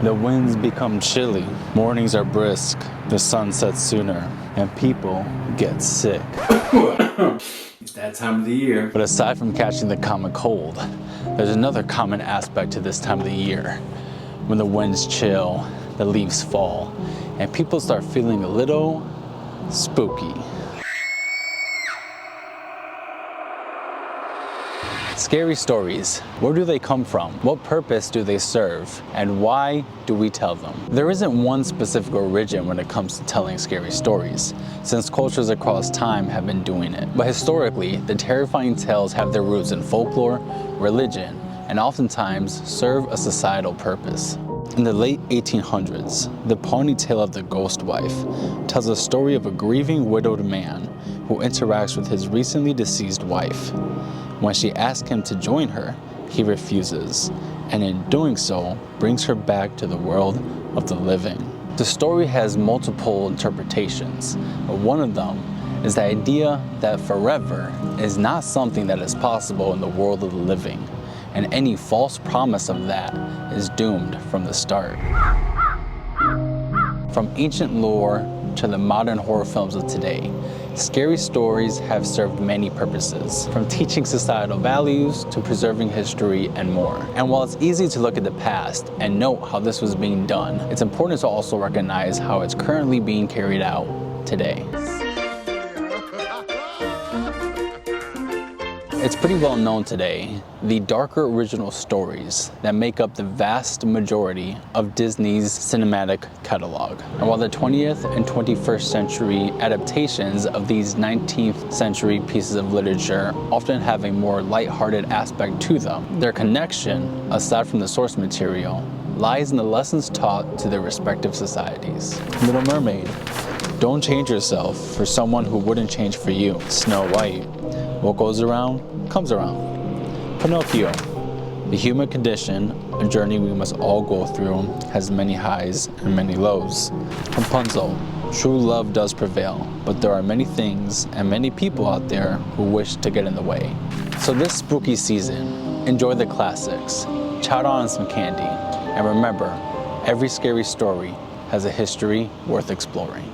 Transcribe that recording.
The winds become chilly, mornings are brisk, the sun sets sooner, and people get sick. It's that time of the year. But aside from catching the common cold, there's another common aspect to this time of the year. When the winds chill, the leaves fall, and people start feeling a little spooky. Scary stories. Where do they come from? What purpose do they serve? And why do we tell them? There isn't one specific origin when it comes to telling scary stories, since cultures across time have been doing it. But historically, the terrifying tales have their roots in folklore, religion, and oftentimes serve a societal purpose. In the late 1800s, the Pawnee Tale of the Ghost Wife tells the story of a grieving widowed man who interacts with his recently deceased wife. When she asks him to join her, he refuses, and in doing so, brings her back to the world of the living. The story has multiple interpretations, but one of them is the idea that forever is not something that is possible in the world of the living, and any false promise of that is doomed from the start. From ancient lore to the modern horror films of today, scary stories have served many purposes, from teaching societal values to preserving history and more. And while it's easy to look at the past and note how this was being done, it's important to also recognize how it's currently being carried out today. It's pretty well known today, the darker original stories that make up the vast majority of Disney's cinematic catalog. And while the 20th and 21st century adaptations of these 19th century pieces of literature often have a more lighthearted aspect to them, their connection, aside from the source material, lies in the lessons taught to their respective societies. Little Mermaid. Don't change yourself for someone who wouldn't change for you. Snow White. What goes around, comes around. Pinocchio. The human condition, a journey we must all go through, has many highs and many lows. Rapunzel. True love does prevail, but there are many things and many people out there who wish to get in the way. So this spooky season, enjoy the classics, chow down on some candy, and remember, every scary story has a history worth exploring.